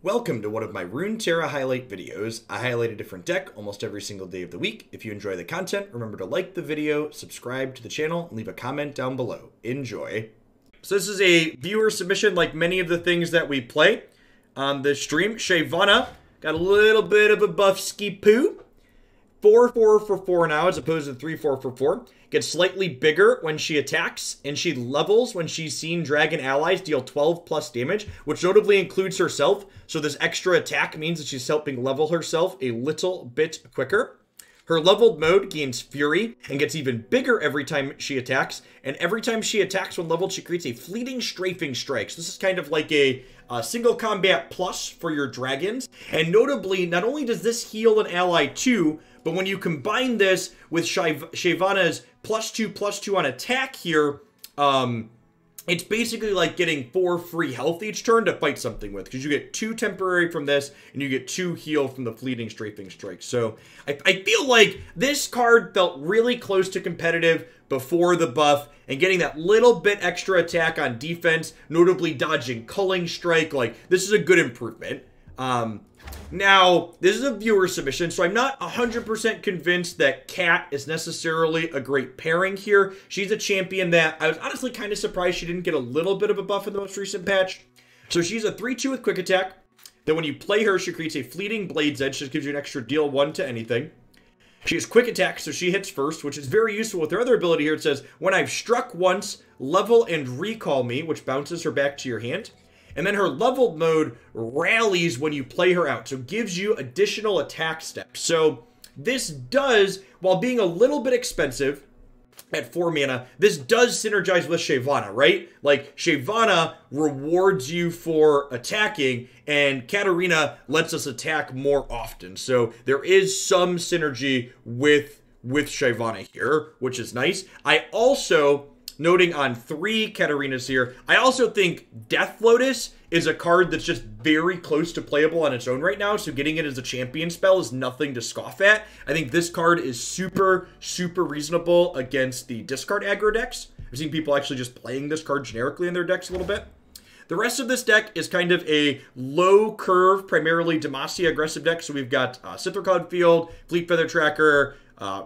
Welcome to one of my Runeterra highlight videos. I highlight a different deck almost every single day of the week. If you enjoy the content, remember to like the video, subscribe to the channel, and leave a comment down below. Enjoy. So this is a viewer submission like many of the things that we play on this stream. Shyvana got a little bit of a buff ski poo. 4-4 for 4 now as opposed to 3-4 for 4. Gets slightly bigger when she attacks, and she levels when she's seen dragon allies deal 12 plus damage, which notably includes herself. So this extra attack means that she's helping level herself a little bit quicker. Her leveled mode gains fury and gets even bigger every time she attacks. And every time she attacks when leveled, she creates a fleeting strafing strike. So this is kind of like a single combat plus for your dragons. And notably, not only does this heal an ally too, but when you combine this with Shyvana's +2/+2 on attack here, it's basically like getting 4 free health each turn to fight something with, because you get 2 temporary from this, and you get 2 heal from the fleeting strafing strike. So I feel like this card felt really close to competitive before the buff, and getting that little bit extra attack on defense, notably dodging Culling Strike, like, this is a good improvement. Now, this is a viewer submission, so I'm not 100% convinced that Cat is necessarily a great pairing here. She's a champion that I was honestly kind of surprised she didn't get a little bit of a buff in the most recent patch. So she's a 3-2 with quick attack. Then when you play her, she creates a fleeting Blade's Edge. Just gives you an extra deal 1 to anything. She has quick attack, so she hits first, which is very useful with her other ability here. It says, when I've struck once, level and recall me, which bounces her back to your hand. And then her leveled mode rallies when you play her out, so gives you additional attack steps. So this does, while being a little bit expensive at 4 mana, this does synergize with Shyvana, right? Like, Shyvana rewards you for attacking, and Katarina lets us attack more often. So there is some synergy with Shyvana here, which is nice. I also, noting on 3 Katarinas here, I also think Death Lotus is a card that's just very close to playable on its own right now, so getting it as a champion spell is nothing to scoff at. I think this card is super, super reasonable against the discard aggro decks. I've seen people actually just playing this card generically in their decks a little bit. The rest of this deck is kind of a low curve, primarily Demacia aggressive deck. So we've got Sithra Cloud Field, Fleet Feather Tracker,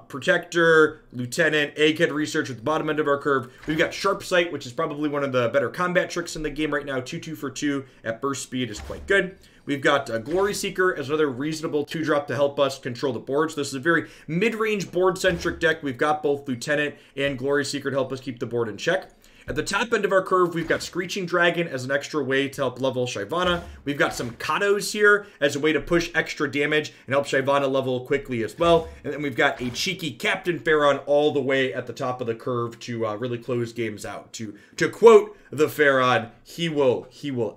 Protector, Lieutenant, Egghead Research at the bottom end of our curve. We've got Sharp Sight, which is probably one of the better combat tricks in the game right now. 2-2 for 2 at burst speed is quite good. We've got Glory Seeker as another reasonable 2-drop to help us control the board. So this is a very mid-range board-centric deck. We've got both Lieutenant and Glory Seeker to help us keep the board in check. At the top end of our curve, we've got Screeching Dragon as an extra way to help level Shyvana. We've got some Katos here as a way to push extra damage and help Shyvana level quickly as well. And then we've got a cheeky Captain Pharaon all the way at the top of the curve to really close games out. To quote the Pharaon, he will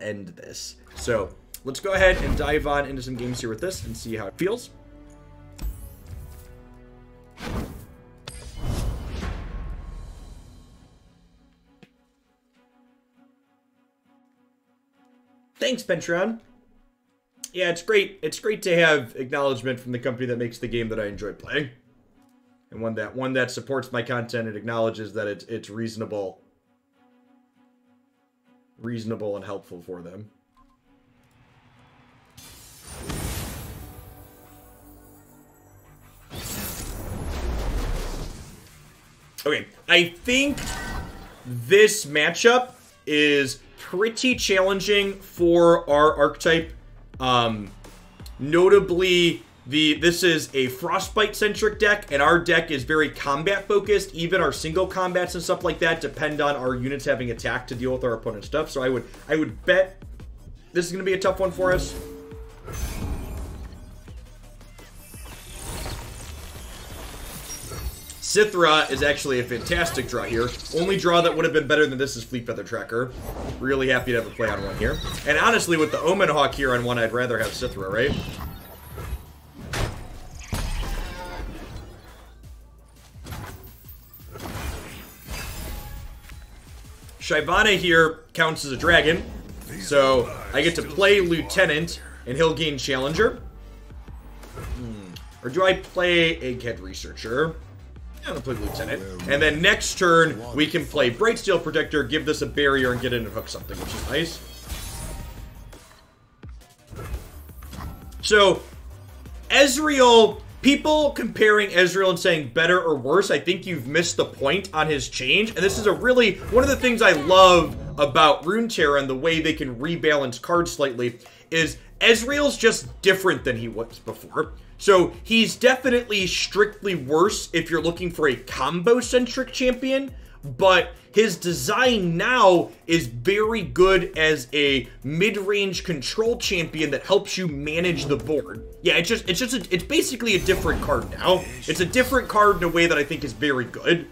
end this. So let's go ahead and dive on into some games here with this and see how it feels. Thanks, Pentron. Yeah, it's great. It's great to have acknowledgement from the company that makes the game that I enjoy playing, and one that supports my content and acknowledges that it's reasonable and helpful for them. Okay, I think this matchup is pretty challenging for our archetype. Notably, this is a Frostbite-centric deck, and our deck is very combat-focused. Even our single combats and stuff like that depend on our units having attack to deal with our opponent's stuff. So I would bet this is going to be a tough one for us. Sithra is actually a fantastic draw here. Only draw that would have been better than this is Fleet Feather Tracker. Really happy to have a play on one here. And honestly, with the Omen Hawk here on one, I'd rather have Sithra, right? Shyvana here counts as a dragon. So I get to play Lieutenant, and he'll gain Challenger. Or do I play Egghead Researcher? I'm gonna play Lieutenant. And then next turn, we can play Brightsteel Protector, give this a barrier, and get in and hook something, which is nice. So, Ezreal, people comparing Ezreal and saying better or worse, I think you've missed the point on his change. And this is one of the things I love about Runeterra and the way they can rebalance cards slightly is Ezreal's just different than he was before. So he's definitely strictly worse if you're looking for a combo-centric champion, but his design now is very good as a mid-range control champion that helps you manage the board. Yeah, it's basically a different card now. It's a different card in a way that I think is very good.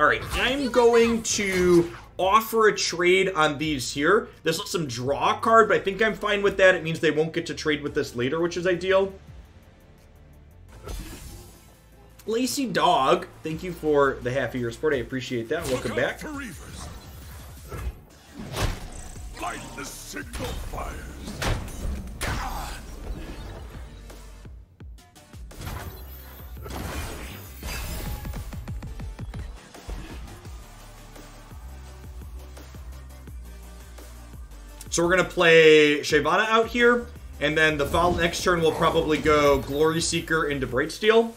All right, I'm going to offer a trade on these here. This lets them draw a card, but I think I'm fine with that. It means they won't get to trade with this later, which is ideal. Lacy Dog, thank you for the half of your support. I appreciate that. Welcome back. Light the signal fires. So we're going to play Shyvana out here, and then the next turn we'll probably go Glory Seeker into Brightsteel.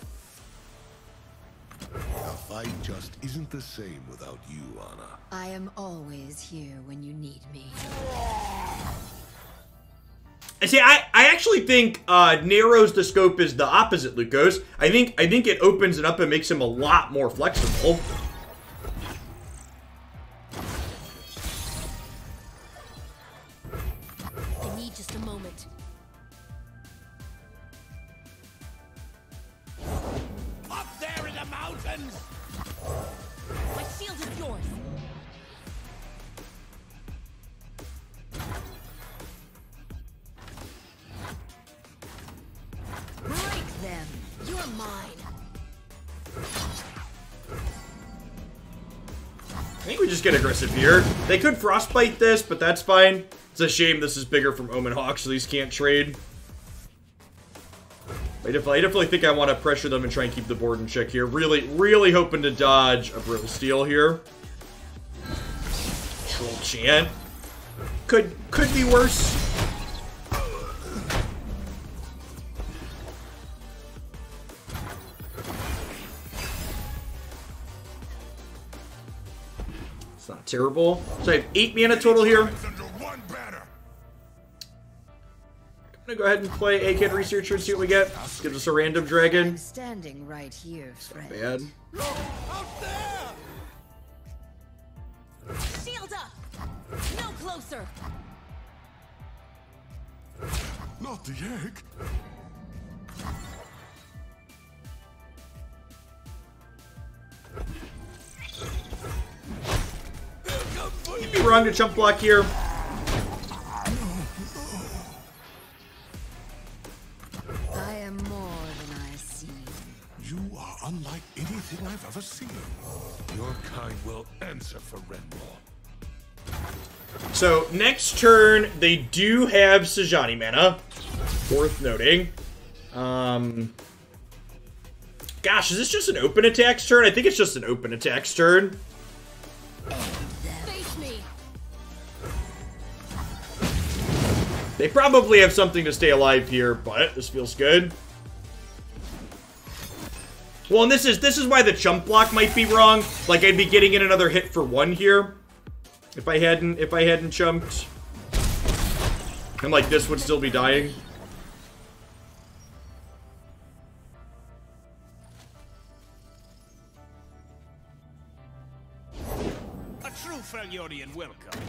The fight just isn't the same without you, Anna. I am always here when you need me. And see, I actually think narrows the scope is the opposite, Lucos. I think it opens it up and makes him a lot more flexible. I need just a moment. Up there in the mountains! My shield is yours. Break them. You're mine. I think we just get aggressive here. They could Frostbite this, but that's fine. It's a shame this is bigger from Omen Hawk, so these can't trade. I definitely think I want to pressure them and try and keep the board in check here. Really hoping to dodge a Brittle Steel here. Troll Chant. Could be worse. It's not terrible. So I have 8 mana total here. I'm gonna go ahead and play Akin Researcher and see what we get. Gives us a random dragon. I'm standing right here, friend. Bad. Out there! Shield up. No closer. Not the egg. You'd be wrong to chump block here. I am more than I seem. You are unlike anything I've ever seen. Your kind will answer for Renmore. So, next turn, they do have Sejani mana. Worth noting. Gosh, is this just an open attacks turn? I think it's just an open attacks turn. Face me. They probably have something to stay alive here, but this feels good. Well, and this is why the chump block might be wrong. Like, I'd be getting in another hit for 1 here. If I hadn't chumped. And like this would still be dying. A true Freljordian welcome.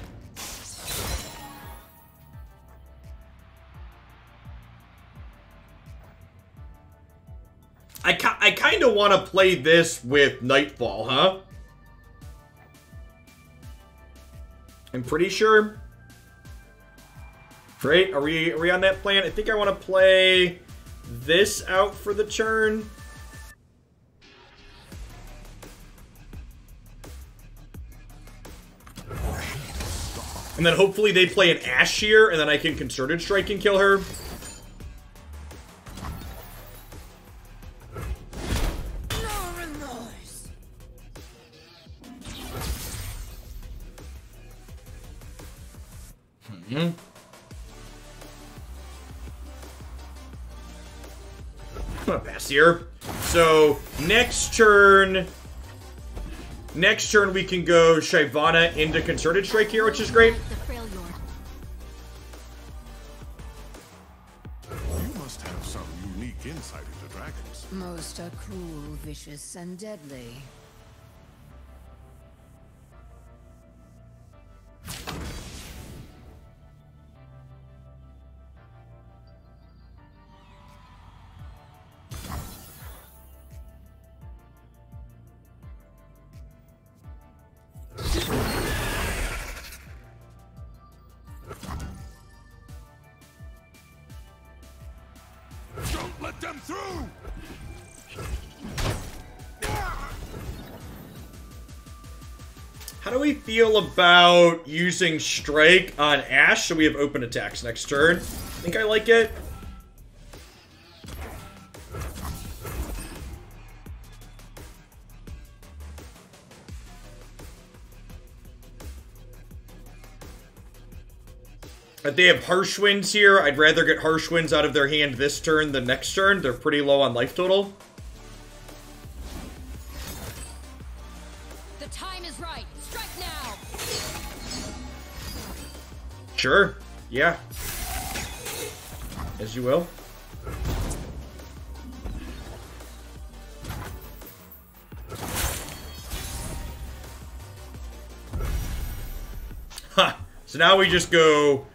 I kind of want to play this with Nightfall, huh? I'm pretty sure. Right? Are we on that plan? I think I want to play this out for the turn. And then hopefully they play an Ash here, and then I can Concerted Strike and kill her. No remorse. gonna pass here. So next turn we can go Shyvana into Concerted Strike here, which is great. You must have some unique insight into dragons. Most are cruel, vicious, and deadly. Don't let them through! How do we feel about using Strike on Ashe so we have open attacks next turn? I think I like it. If they have Harsh Winds here, I'd rather get Harsh Winds out of their hand this turn than next turn. They're pretty low on life total. The time is right. Strike now. Sure. Yeah. As you will. Ha! So now we just go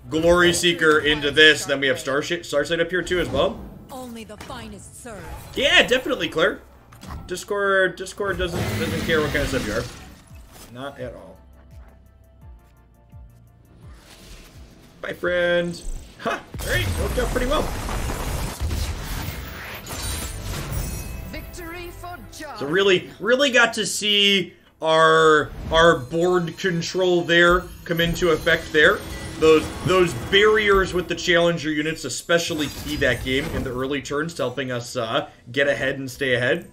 Glory Seeker into this, then we have Starsight up here too as well. Only the finest serve. Yeah, definitely, Claire. Discord doesn't care what kind of sub you are. Not at all. Bye, friend. Ha! Alright, worked out pretty well. Victory for John. So really got to see our board control there come into effect there. Those barriers with the challenger units especially key that game in the early turns to helping us get ahead and stay ahead.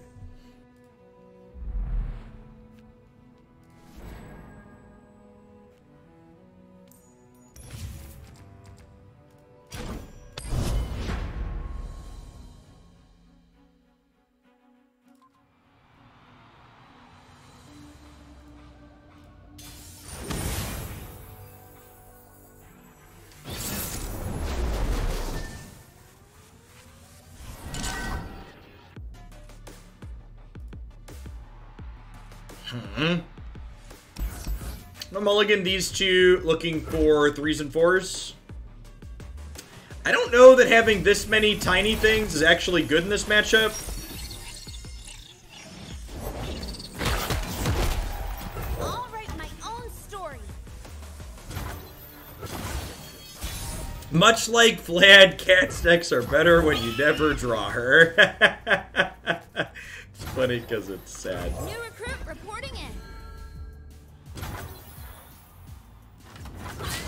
I'm mulligan these two, looking for 3s and 4s. I don't know that having this many tiny things is actually good in this matchup. I'll write my own story. Much like Vlad, Cat's decks are better when you never draw her. It's funny because it's sad. New recruit reporting in.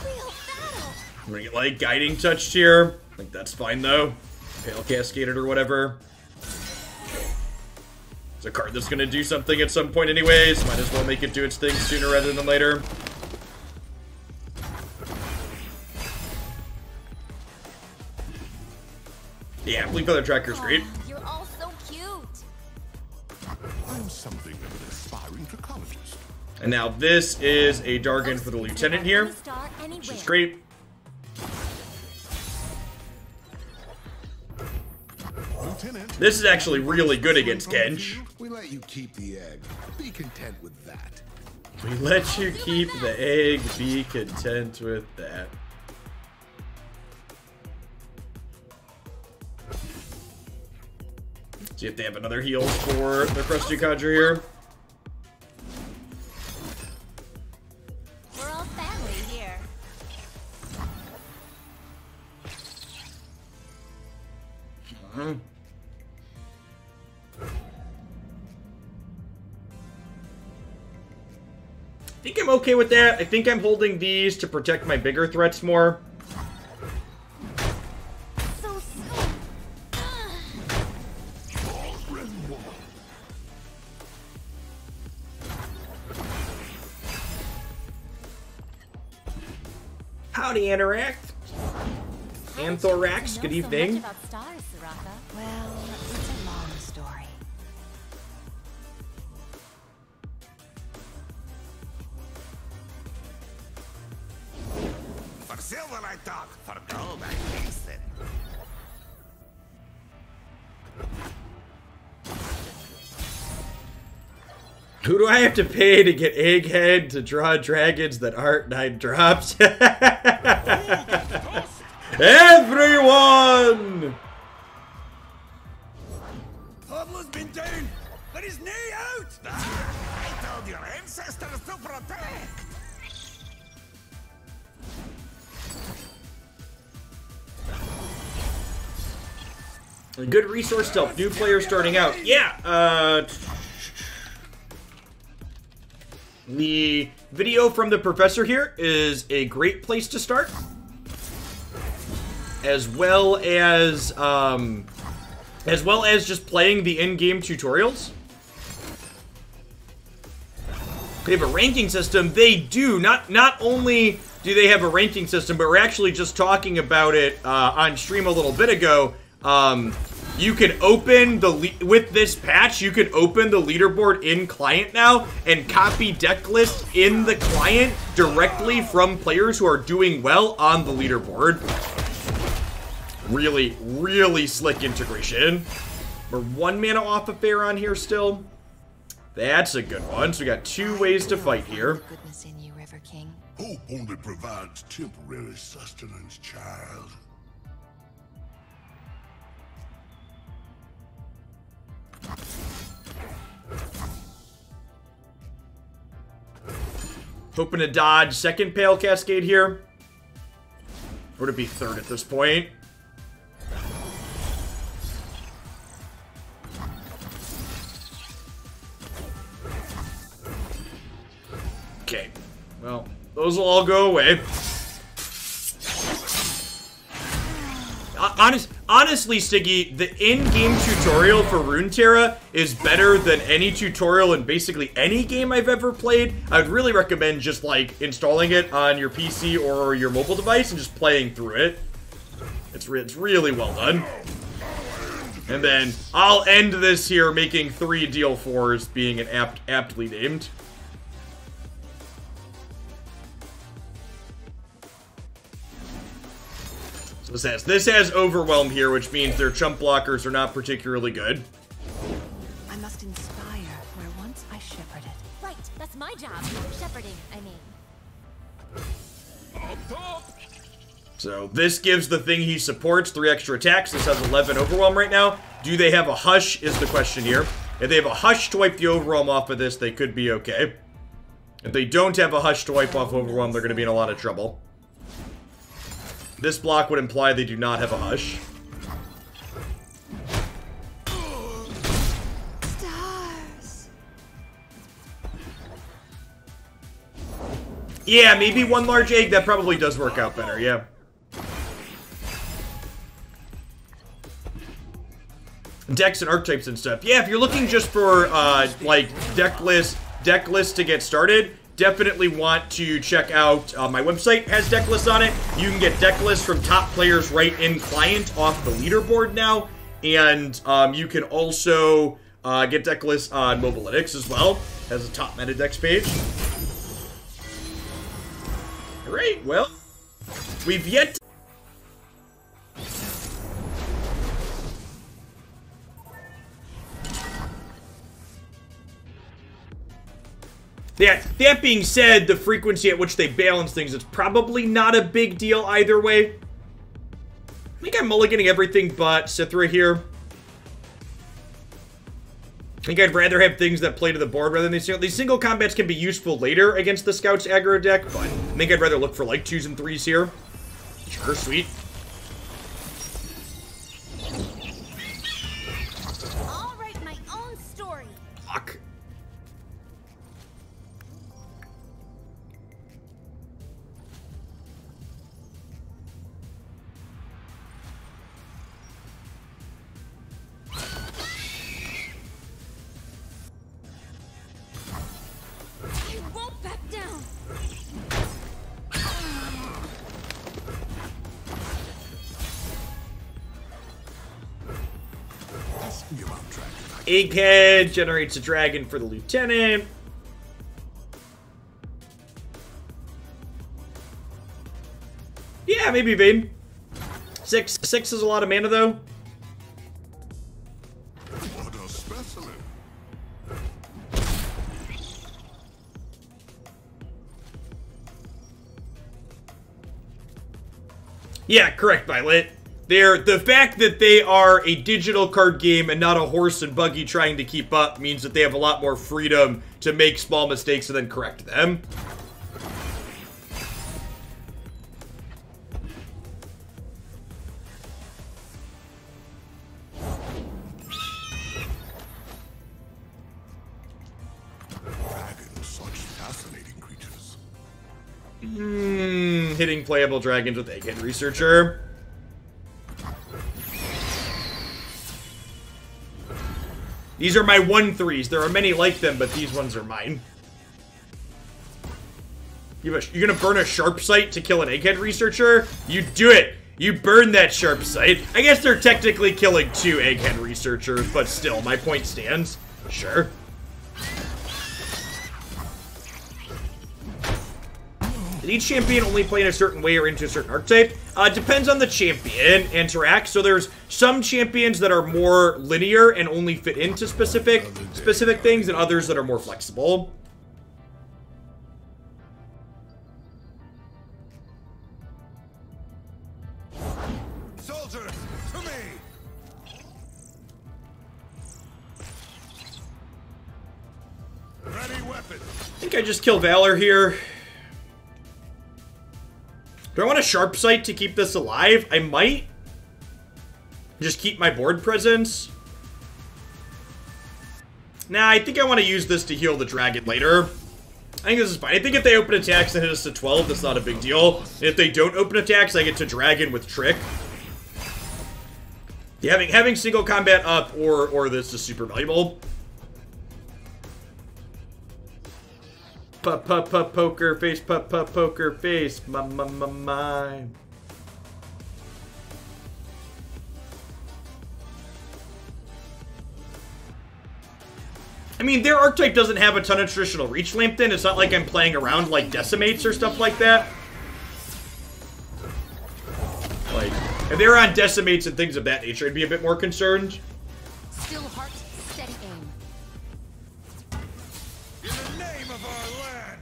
Real battle. I'm gonna get like Guiding Touched here. I think that's fine though. Pale Cascaded or whatever. It's a card that's gonna do something at some point anyways. Might as well make it do its thing sooner rather than later. Yeah, Blink Color Tracker is great. You're all so cute. I'm something of an aspiring trichologist. And now this is a Dargon for the Lieutenant here, which is great. Lieutenant, This is actually really good against Gensh. we let you keep the egg. Be content with that. We let you keep the egg, be content with that. See if they have another heal for the Crusty Conjure here. We're all family here. I think I'm okay with that. I think I'm holding these to protect my bigger threats more. So Howdy, Interact. Anthorax, good evening. About stars, Saraka. Well, it's a long story. For silver I talk, for gold I listen. Who do I have to pay to get Egghead to draw dragons that aren't 9 drops? Everyone! Pablo's been down, but his knee out! I told your ancestors to protect. A good resource to help new players starting out. Yeah, the video from the professor here is a great place to start. As well as just playing the in-game tutorials. They have a ranking system. They do. Not only do they have a ranking system, but we're actually just talking about it on stream a little bit ago. You can open with this patch, you can open the leaderboard in client now and copy deck list in the client directly from players who are doing well on the leaderboard. Really, really slick integration. We're 1 mana off of Pharaon here still. That's a good one. So we got 2 ways to fight here. Goodness in you, River King. Hope only provides temporary sustenance, child. Hoping to dodge second Pale Cascade here. Or to be third at this point. Okay. Well, those will all go away. Honestly, Stiggy, the in-game tutorial for Runeterra is better than any tutorial in basically any game I've ever played. I would really recommend just, like, installing it on your PC or your mobile device and just playing through it. It's really well done. And then I'll end this here making 3 deal 4s being an aptly named. So this has Overwhelm here, which means their chump blockers are not particularly good. I must inspire where once I shepherded. Right, that's my job. Shepherding, I mean. So this gives the thing he supports 3 extra attacks. This has 11 Overwhelm right now. Do they have a Hush is the question here. If they have a Hush to wipe the Overwhelm off of this, they could be okay. If they don't have a Hush to wipe off Overwhelm, they're going to be in a lot of trouble. This block would imply they do not have a Hush. Stars. Yeah, maybe 1 large egg. That probably does work out better, yeah. Decks and archetypes and stuff. Yeah, if you're looking just for, like, deck list to get started, definitely want to check out my website. Has deck lists on it. You can get deck lists from top players right in client off the leaderboard now. And you can also get deck lists on Mobalytics as well. Has a top meta decks page. Alright, well, we've yet to... Yeah, that being said, the frequency at which they balance things, it's probably not a big deal either way. I think I'm mulliganing everything but Sithra here. I think I'd rather have things that play to the board rather than these single combats can be useful later against the Scouts aggro deck, but I think I'd rather look for like 2s and 3s here. Sure, sweet. I'll write my own story. Fuck. I won't back down. the amount dragon I Egghead generates a dragon for the lieutenant. Yeah, maybe Vayne. Six is a lot of mana though. What a specimen. Yeah, correct, Violet. The fact that they are a digital card game and not a horse and buggy trying to keep up means that they have a lot more freedom to make small mistakes and then correct them. Dragons, such fascinating creatures. Hitting playable dragons with Egghead Researcher. These are my 1/3s. There are many like them, but these ones are mine. You're gonna burn a sharp sight to kill an Egghead Researcher? You do it! You burn that sharp sight. I guess they're technically killing 2 Egghead Researchers, but still, my point stands. Sure. Did each champion only play in a certain way or into a certain archetype? Depends on the champion and Tarax. So there's some champions that are more linear and only fit into specific things, and others that are more flexible. Soldiers, to me! Ready weapon. I think I just kill Valor here. Do I want a sharp sight to keep this alive? I might. Just keep my board presence. Nah, I think I want to use this to heal the dragon later. I think this is fine. I think if they open attacks and hit us to 12, that's not a big deal. And if they don't open attacks, I get to dragon with Trick. Yeah, having single combat up or this is super valuable. Poker face, poker face, my. I mean, their archetype doesn't have a ton of traditional reach Lambton. It's not like I'm playing around like Decimates or stuff like that. Like, if they were on Decimates and things of that nature, I'd be a bit more concerned. Still heart, steady aim. In the name of our land!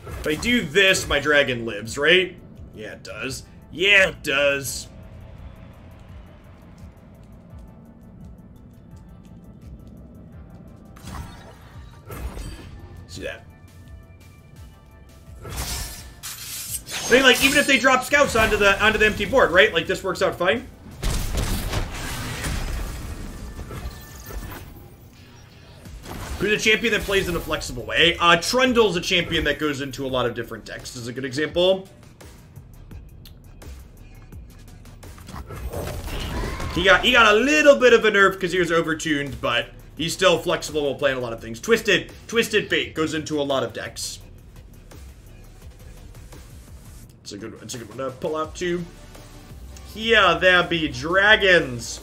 If I do this, my dragon lives, right? Yeah, it does. Yeah, it does. See that? I mean, like, even if they drop scouts onto the empty board, right? Like, this works out fine. Who's a champion that plays in a flexible way? Trundle's a champion that goes into a lot of different decks. This is a good example. He got a little bit of a nerf because he was overtuned, but he's still flexible while playing a lot of things. Twisted Fate goes into a lot of decks. It's a good one to pull out too. Yeah, there be dragons.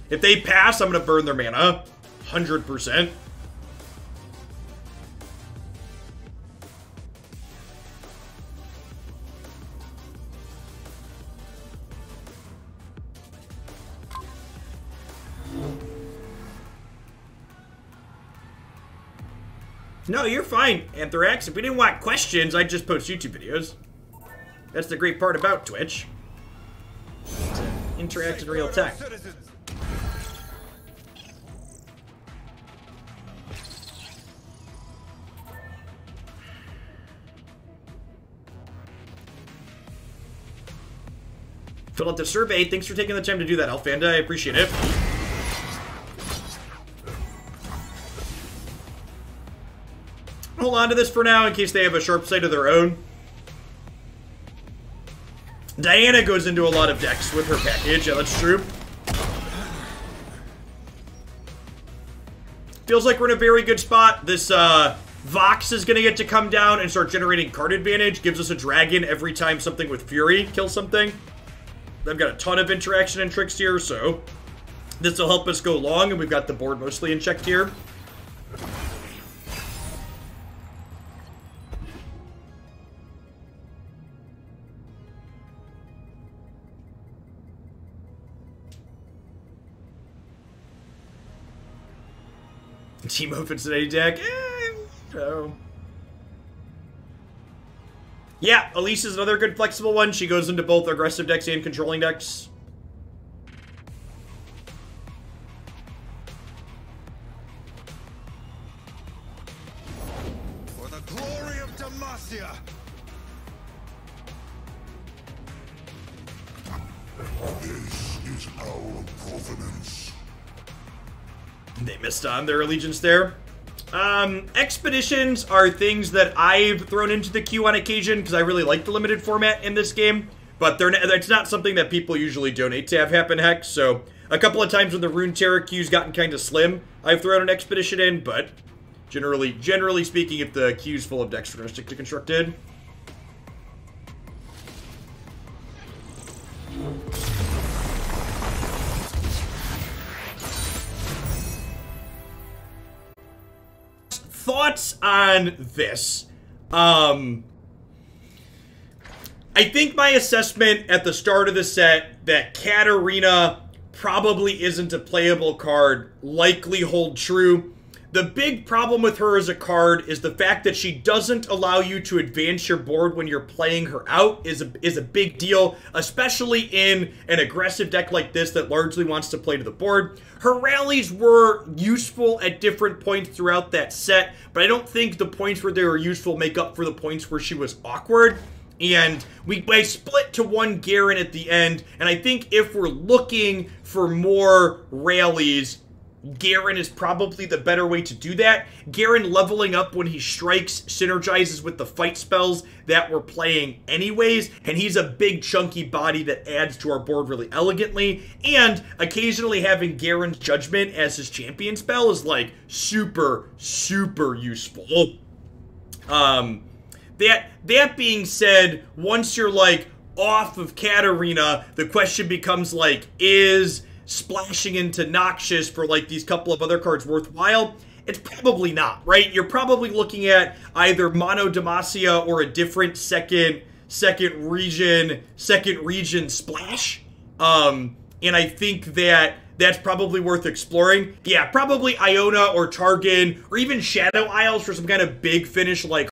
If they pass, I'm gonna burn their mana. 100%. No, you're fine, Anthrax. If we didn't want questions, I'd just post YouTube videos. That's the great part about Twitch. Interact in real time. Fill out the survey. Thanks for taking the time to do that, Alfanda. I appreciate it. Hold on to this for now in case they have a sharp sight of their own. Diana goes into a lot of decks with her package. Yeah, that's true. Feels like we're in a very good spot. This Vox is going to get to come down and start generating card advantage. Gives us a dragon every time something with Fury kills something. I've got a ton of interaction and tricks here, so this will help us go long, and we've got the board mostly in check here. Team up Cincinnati deck. No. Yeah, Elise is another good flexible one. She goes into both aggressive decks and controlling decks. For the glory of Demacia! This is our provenance. They missed on their allegiance there. Expeditions are things that I've thrown into the queue on occasion because I really like the limited format in this game, but it's not something that people usually donate to have happen, heck. So a couple of times when the Runeterra queue's gotten kind of slim, I've thrown an expedition in, but generally speaking, if the queue's full of decks, we're going to stick to constructed. Thoughts on this? I think my assessment at the start of the set that Katarina probably isn't a playable card likely hold true. The big problem with her as a card is the fact that she doesn't allow you to advance your board when you're playing her out is a big deal, especially in an aggressive deck like this that largely wants to play to the board. Her rallies were useful at different points throughout that set, but I don't think the points where they were useful make up for the points where she was awkward. And I split to one Garen at the end, and I think if we're looking for more rallies, Garen is probably the better way to do that. Garen leveling up when he strikes synergizes with the fight spells that we're playing anyways, and he's a big chunky body that adds to our board really elegantly, and occasionally having Garen's Judgment as his champion spell is like super useful. That being said, once you're like off of Katarina, the question becomes like, is splashing into Noxious for like these couple of other cards worthwhile? It's probably not, right? You're probably looking at either Mono Demacia or a different second region splash. And I think that's probably worth exploring. Yeah, probably Iona or Targon or even Shadow Isles for some kind of big finish like